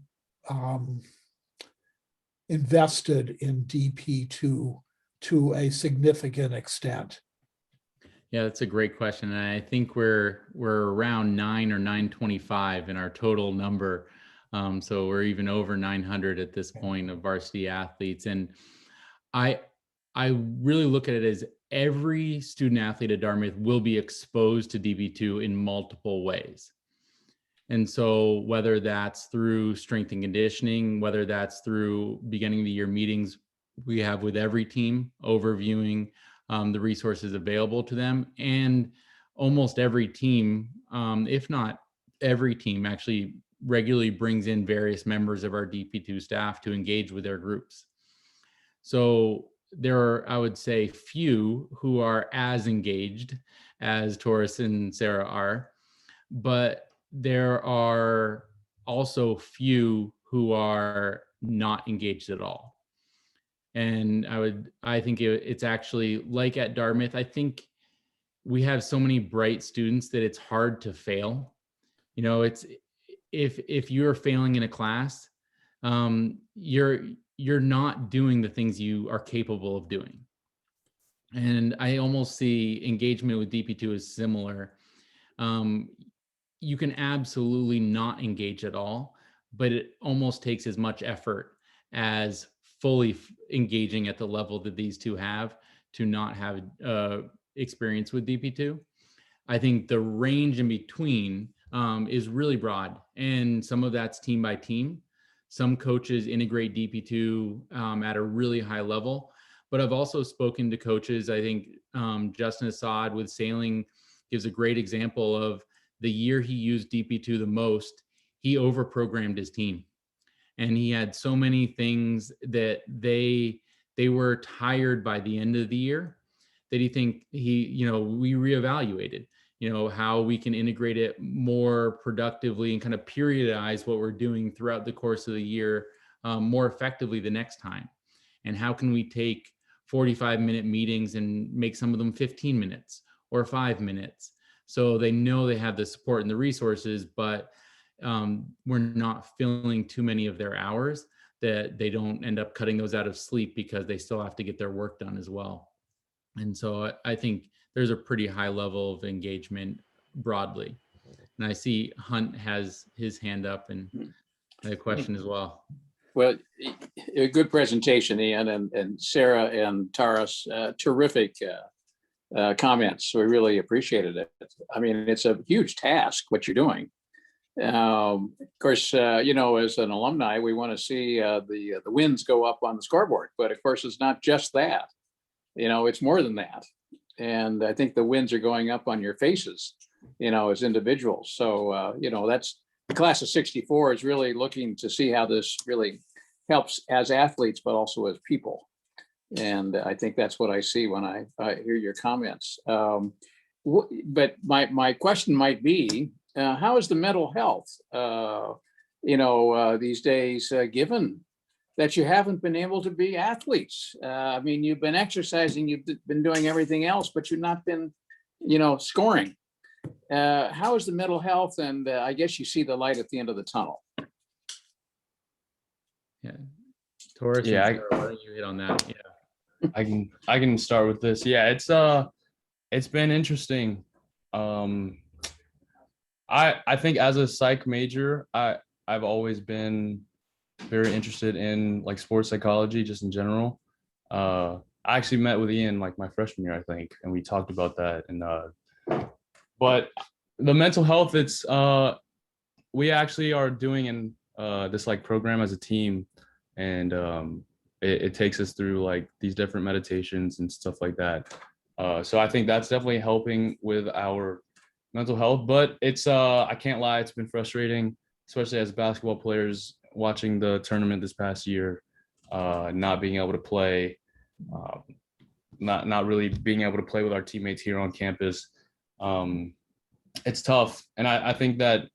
invested in DP2 to a significant extent? Yeah, that's a great question. And I think we're around 9 or 925 in our total number. So we're even over 900 at this point of varsity athletes. And I really look at it as every student athlete at Dartmouth will be exposed to DP2 in multiple ways. And so whether that's through strength and conditioning, whether that's through beginning of the year meetings we have with every team, overviewing the resources available to them, and almost every team, if not every team, actually regularly brings in various members of our DP2 staff to engage with their groups. So there are, I would say, few who are as engaged as Taurus and Sara are, but there are also few who are not engaged at all. And I think it's actually like at Dartmouth, I think we have so many bright students that it's hard to fail. You know, it's if you're failing in a class, you're not doing the things you are capable of doing. And I almost see engagement with DP2 as similar. You can absolutely not engage at all, but it almost takes as much effort as fully engaging at the level that these two have to not have experience with DP2. I think the range in between is really broad, and some of that's team by team. Some coaches integrate DP2 at a really high level, but I've also spoken to coaches. I think Justin Assad with sailing gives a great example of the year he used DP2 the most, he overprogrammed his team. And he had so many things that they were tired by the end of the year that we reevaluated, how we can integrate it more productively and kind of periodize what we're doing throughout the course of the year more effectively the next time. And how can we take 45-minute meetings and make some of them 15 minutes or 5 minutes? So they know they have the support and the resources, but we're not filling too many of their hours that they don't end up cutting those out of sleep because they still have to get their work done as well. And so I think there's a pretty high level of engagement broadly. And I see Hunt has his hand up and a question as well. Well, a good presentation, Ian, and Sara and Taurus, terrific comments. We really appreciated it. I mean, it's a huge task what you're doing. Of course, as an alumni, we want to see the wins go up on the scoreboard. But of course, it's not just that. It's more than that. And I think the wins are going up on your faces, as individuals. So, that's the class of 64 is really looking to see how this really helps as athletes, but also as people. And I think that's what I see when I hear your comments. But my question might be, how is the mental health, these days, given that you haven't been able to be athletes? I mean, you've been exercising, you've been doing everything else, but you've not been, scoring. How is the mental health? And I guess you see the light at the end of the tunnel. Yeah, Taurus. Yeah, why don't you hit on that? Yeah, I can start with this. Yeah, it's been interesting. I think as a psych major, I've always been very interested in like sports psychology just in general. I actually met with Ian like my freshman year, I think, and we talked about that. And but the mental health, it's we actually are doing this like program as a team, and it takes us through like these different meditations and stuff like that. So I think that's definitely helping with our mental health, but it's I can't lie, it's been frustrating, especially as basketball players watching the tournament this past year, not being able to play, uh, not really being able to play with our teammates here on campus. It's tough, and I think that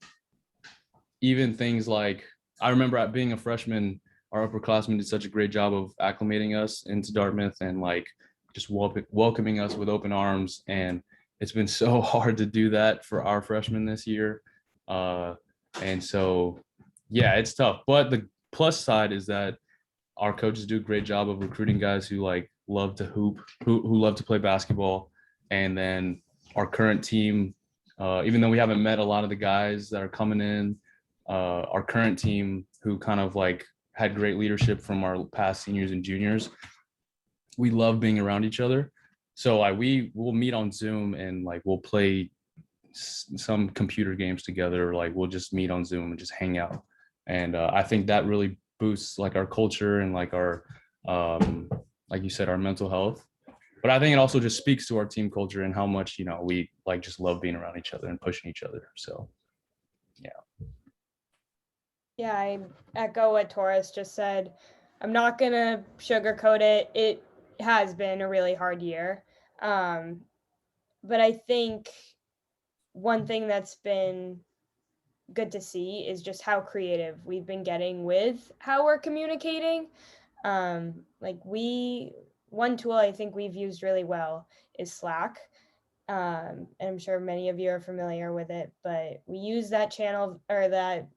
even things like, I remember being a freshman, our upperclassmen did such a great job of acclimating us into Dartmouth and like just welcoming us with open arms. And it's been so hard to do that for our freshmen this year. And so, yeah, it's tough. But the plus side is that our coaches do a great job of recruiting guys who like love to hoop, who love to play basketball. And then our current team, even though we haven't met a lot of the guys that are coming in, our current team who kind of like had great leadership from our past seniors and juniors, we love being around each other. So like we'll meet on Zoom and like we'll play some computer games together, or like we'll just meet on Zoom and just hang out. And I think that really boosts like our culture and like our like you said, our mental health. But I think it also just speaks to our team culture and how much, you know, we like just love being around each other and pushing each other. So Yeah, I echo what Taurus just said. I'm not gonna sugarcoat it. It has been a really hard year. But I think one thing that's been good to see is just how creative we've been getting with how we're communicating. Like one tool I think we've used really well is Slack. And I'm sure many of you are familiar with it, but we use that channel or that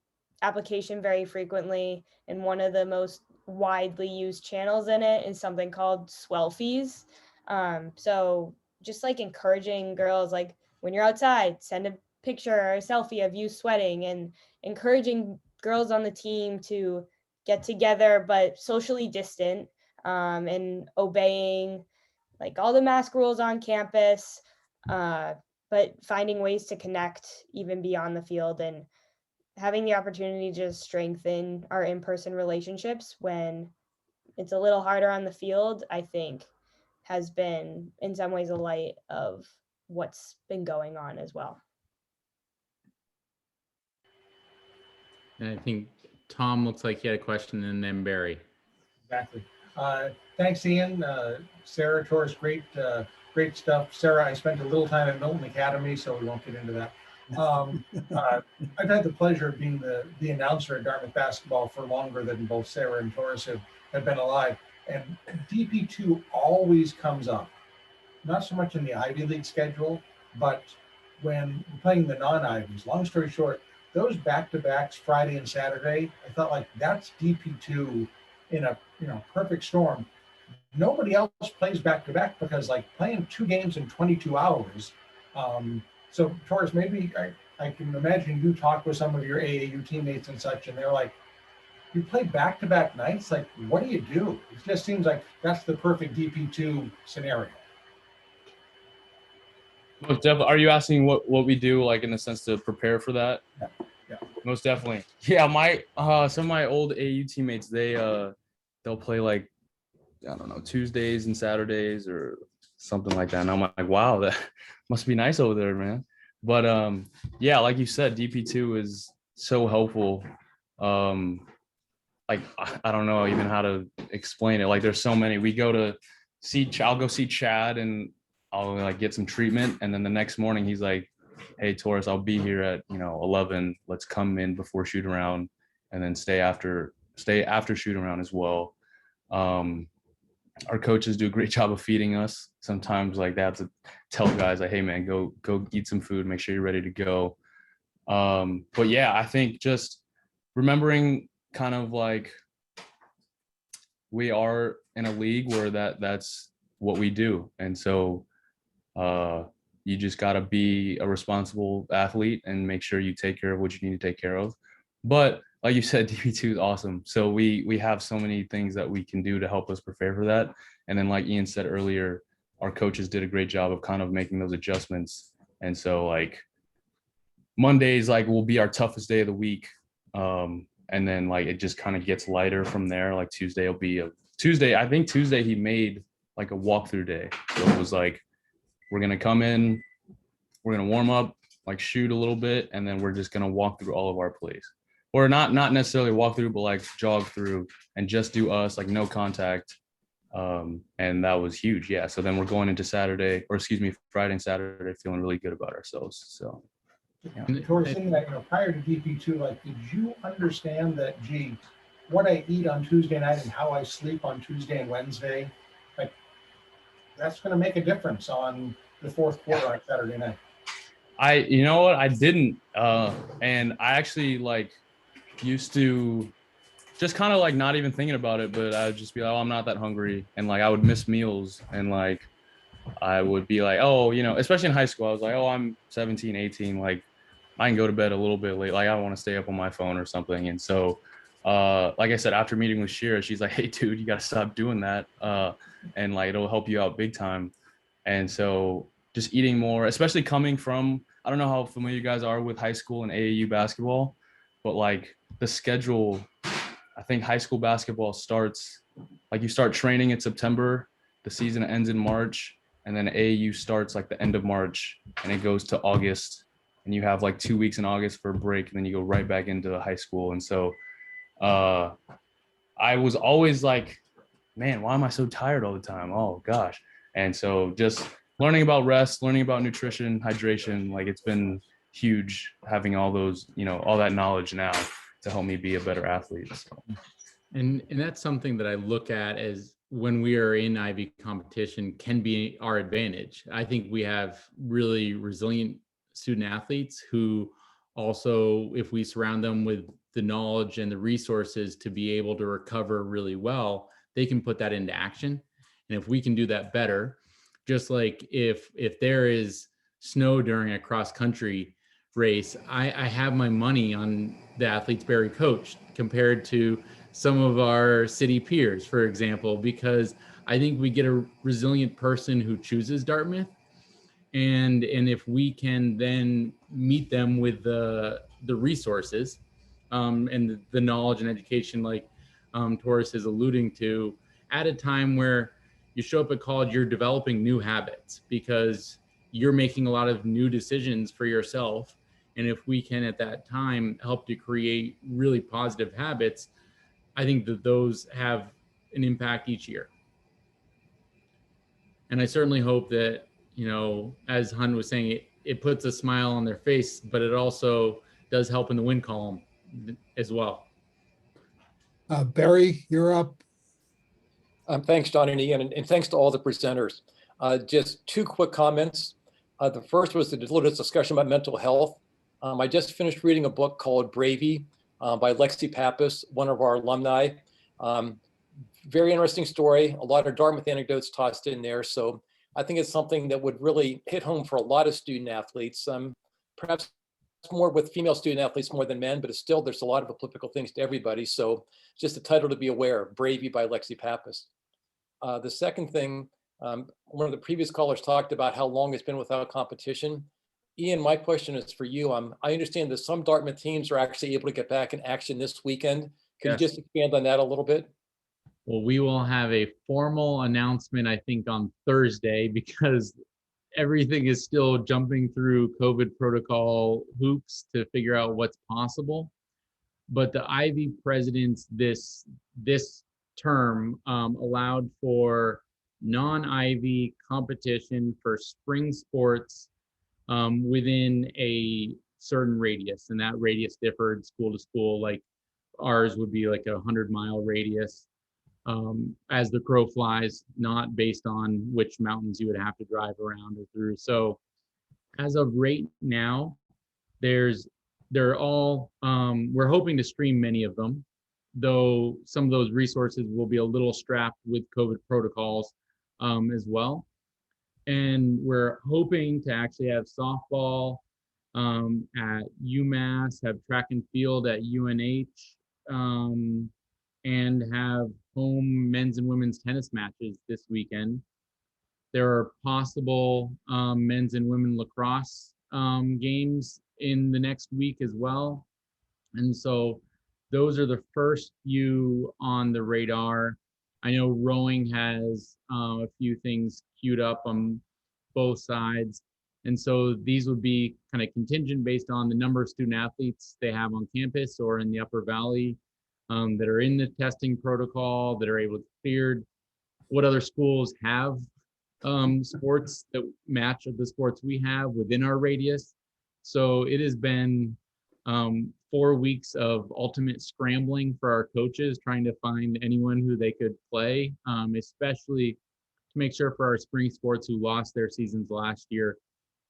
application very frequently. And one of the most widely used channels in it is something called Swelfies. So just like encouraging girls, like when you're outside, send a picture or a selfie of you sweating, and encouraging girls on the team to get together but socially distant, and obeying like all the mask rules on campus, but finding ways to connect even beyond the field, and having the opportunity to strengthen our in-person relationships when it's a little harder on the field, I think has been in some ways a light of what's been going on as well. And I think Tom looks like he had a question, and then Barry. Exactly. Thanks, Ian. Sara, Taurus, great stuff. Sara, I spent a little time at Milton Academy, so we won't get into that. I've had the pleasure of being the announcer at Dartmouth basketball for longer than both Sara and Taurus have been alive. And DP2 always comes up, not so much in the Ivy League schedule, but when we're playing the non-Ivies. Long story short, those back-to-backs Friday and Saturday, I thought like that's DP2 in a perfect storm. Nobody else plays back-to-back because like playing 2 games in 22 hours. So Taurus, maybe I can imagine you talk with some of your AAU teammates and such, and they're like, you play back-to-back nights? Like, what do you do? It just seems like that's the perfect DP2 scenario. most definitely. Are you asking what we do, like in the sense to prepare for that? Yeah. Most definitely. Yeah, my some of my old AU teammates, they'll play like, I don't know, Tuesdays and Saturdays or something like that. And I'm like, wow, that must be nice over there, man. But yeah, like you said, DP2 is so helpful. Like I don't know even how to explain it. Like there's so many. I'll go see Chad and I'll like get some treatment, and then the next morning he's like, hey Taurus, I'll be here at 11. Let's come in before shoot around, and then stay after shoot around as well. Our coaches do a great job of feeding us. Sometimes like they have to tell guys like, hey man, go eat some food, make sure you're ready to go. But yeah, I think just remembering kind of like we are in a league where that's what we do. And so you just got to be a responsible athlete and make sure you take care of what you need to take care of. But like you said, DP2 is awesome. So we have so many things that we can do to help us prepare for that. And then like Ian said earlier, our coaches did a great job of kind of making those adjustments. And so like Mondays like will be our toughest day of the week. And then like it just kind of gets lighter from there. Like Tuesday will be I think Tuesday he made like a walkthrough day. So it was like we're going to come in, we're going to warm up, like shoot a little bit, and then we're just going to walk through all of our plays. Or not necessarily walk through, but like jog through and just do us, like no contact. And that was huge. Yeah. So then we're going into Friday and Saturday feeling really good about ourselves. So yeah. Towards saying that, prior to DP2, like, did you understand that, gee, what I eat on Tuesday night and how I sleep on Tuesday and Wednesday, like, that's going to make a difference on the fourth quarter on Saturday night? You know what? I didn't. And I actually like used to just kind of like not even thinking about it, but I would just be like, oh, I'm not that hungry. And like, I would miss meals. And like, I would be like, oh, especially in high school, I was like, oh, I'm 17, 18. Like, I can go to bed a little bit late. Like, I don't want to stay up on my phone or something. And so, like I said, after meeting with Shira, she's like, hey, dude, you got to stop doing that. And like, it'll help you out big time. And so just eating more, especially coming from, I don't know how familiar you guys are with high school and AAU basketball, but like the schedule, I think high school basketball starts, like you start training in September, the season ends in March, and then AAU starts like the end of March and it goes to August, and you have like 2 weeks in August for a break, and then you go right back into high school. And so I was always like, man, why am I so tired all the time? Oh gosh. And so just learning about rest, learning about nutrition, hydration, like it's been huge having all those, all that knowledge now to help me be a better athlete. So. And that's something that I look at as when we are in Ivy competition can be our advantage. I think we have really resilient student athletes who also, if we surround them with the knowledge and the resources to be able to recover really well, they can put that into action. And if we can do that better, just like if there is snow during a cross country race, I have my money on the athletes Barry coached compared to some of our city peers, for example, because I think we get a resilient person who chooses Dartmouth. And if we can then meet them with the resources and the knowledge and education, like Taurus is alluding to, at a time where you show up at college, you're developing new habits because you're making a lot of new decisions for yourself. And if we can at that time help to create really positive habits, I think that those have an impact each year. And I certainly hope that, as Hun was saying, it puts a smile on their face, but it also does help in the win column as well. Barry, you're up. Thanks, Don and Ian, and thanks to all the presenters. Just two quick comments. The first was the little discussion about mental health. I just finished reading a book called Bravey by Lexi Pappas, one of our alumni. Very interesting story, a lot of Dartmouth anecdotes tossed in there. So I think it's something that would really hit home for a lot of student athletes, perhaps more with female student athletes more than men, but it's still, there's a lot of applicable things to everybody. So just a title to be aware of, Bravey by Lexi Pappas. The second thing, one of the previous callers talked about how long it's been without competition. Ian, my question is for you. I understand that some Dartmouth teams are actually able to get back in action this weekend. Can you just expand on that a little bit? Well, we will have a formal announcement, I think, on Thursday, because everything is still jumping through COVID protocol hoops to figure out what's possible. But the Ivy presidents this term allowed for non-Ivy competition for spring sports within a certain radius, and that radius differed school to school. Like ours would be like a 100-mile radius. As the crow flies, not based on which mountains you would have to drive around or through. So as of right now, they're all, we're hoping to stream many of them, though some of those resources will be a little strapped with COVID protocols as well. And we're hoping to actually have softball at UMass, have track and field at UNH, and have home men's and women's tennis matches this weekend. There are possible men's and women lacrosse games in the next week as well. And so those are the first few on the radar. I know rowing has a few things queued up. I'm both sides. And so these would be kind of contingent based on the number of student athletes they have on campus or in the Upper Valley that are in the testing protocol, that are able to cleared. What other schools have sports that match the sports we have within our radius. So it has been 4 weeks of ultimate scrambling for our coaches, trying to find anyone who they could play, especially to make sure for our spring sports who lost their seasons last year,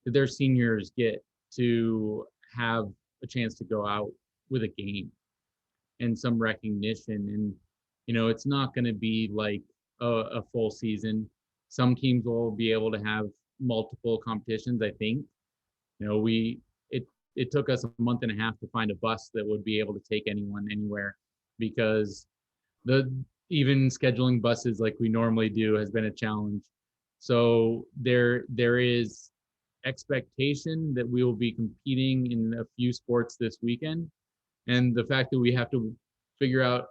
that their seniors get to have a chance to go out with a game and some recognition. And, it's not going to be like a full season. Some teams will be able to have multiple competitions, I think. It took us a month and a half to find a bus that would be able to take anyone anywhere, because even scheduling buses like we normally do has been a challenge. So there is expectation that we will be competing in a few sports this weekend. And the fact that we have to figure out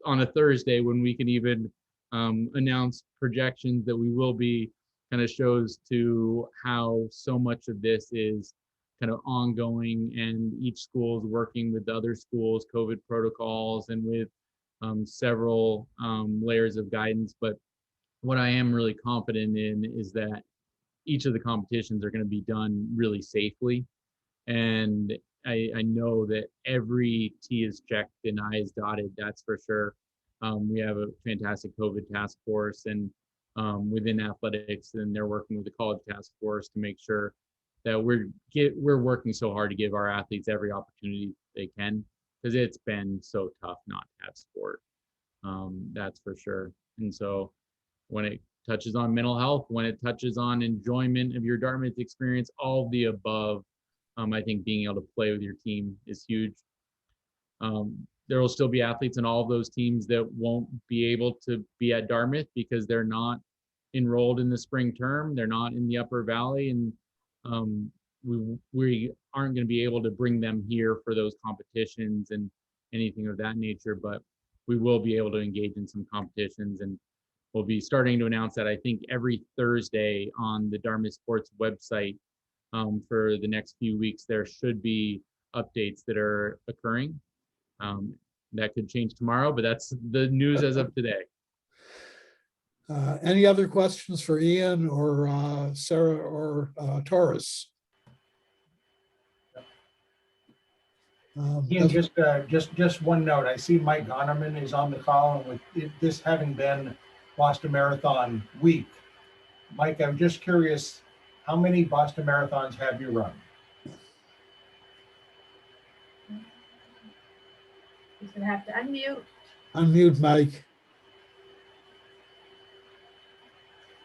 on a Thursday when we can even announce projections that we will be kind of shows to how so much of this is kind of ongoing, and each school is working with the other schools' COVID protocols and with several layers of guidance. But what I am really confident in is that each of the competitions are going to be done really safely. And I know that every T is checked and I is dotted, that's for sure. We have a fantastic COVID task force and within athletics, and they're working with the college task force to make sure that we're working so hard to give our athletes every opportunity they can, because it's been so tough not to have sport. That's for sure. And so when it touches on mental health, when it touches on enjoyment of your Dartmouth experience, all of the above, I think being able to play with your team is huge. There will still be athletes in all of those teams that won't be able to be at Dartmouth because they're not enrolled in the spring term. They're not in the Upper Valley, and we aren't going to be able to bring them here for those competitions and anything of that nature, but we will be able to engage in some competitions, and we'll be starting to announce that I think every Thursday on the Dartmouth Sports website. For the next few weeks, there should be updates that are occurring. That could change tomorrow, but that's the news as of today. Any other questions for Ian or Sara or Taurus? Ian, just one note. I see Mike Gonerman is on the call, and with this having been Boston Marathon week, Mike, I'm just curious, how many Boston Marathons have you run? He's gonna have to unmute. Unmute, Mike.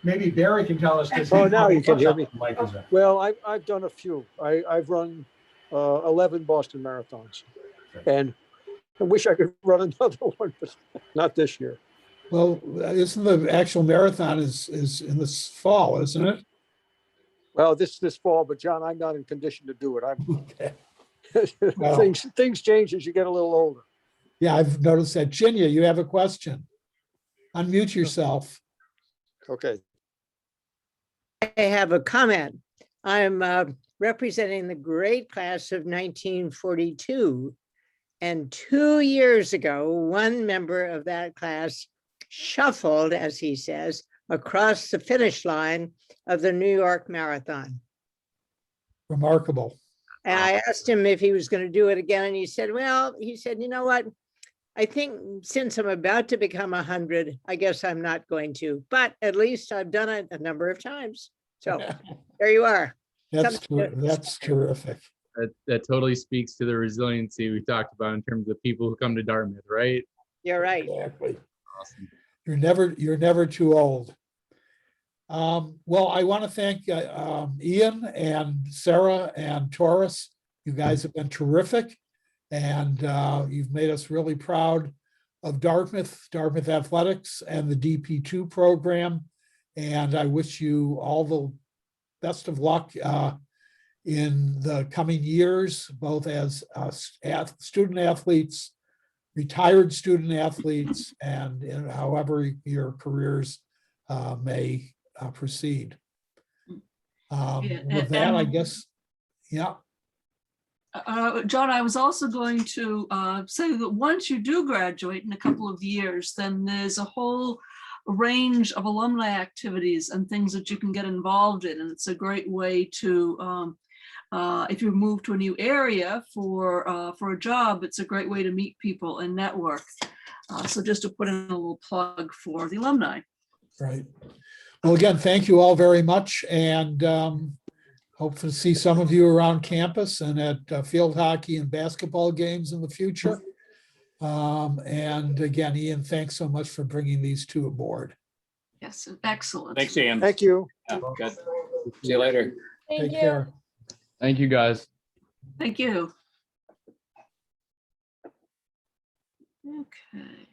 Maybe Barry can tell us. Oh, now you can hear me. Mike is at. Well, I've done a few. I've run 11 Boston Marathons, and I wish I could run another one, but not this year. Well, isn't the actual marathon is in this fall, isn't it? Well, this fall, but John, I'm not in condition to do it. Okay. Well, things change as you get a little older. yeah, I've noticed that. Jinya, you have a question. Unmute yourself. Okay. I have a comment. I'm representing the great class of 1942. And 2 years ago, one member of that class shuffled, as he says, across the finish line of the New York Marathon. Remarkable. And I asked him if he was going to do it again. And he said, you know what? I think since I'm about to become 100, I guess I'm not going to, but at least I've done it a number of times. So there you are. That's terrific. That totally speaks to the resiliency we talked about in terms of people who come to Dartmouth, right? You're right. Exactly. Awesome. You're never too old. Well, I want to thank Ian and Sara and Taurus. You guys have been terrific, and you've made us really proud of Dartmouth Athletics and the DP2 program. And I wish you all the best of luck in the coming years, both as student athletes, retired student athletes, and however your careers may proceed. Yeah, With that, I and- guess, yeah, John, I was also going to say that once you do graduate in a couple of years, then there's a whole range of alumni activities and things that you can get involved in. And it's a great way to, if you move to a new area for a job, it's a great way to meet people and network. So just to put in a little plug for the alumni. right. Well, again, thank you all very much, and hope to see some of you around campus and at field hockey and basketball games in the future. And again, Ian, thanks so much for bringing these two aboard. Yes, excellent. Thanks, Ian. Thank you. Yeah, good. See you later. Thank Take you. care. Thank you, guys. Thank you. Okay.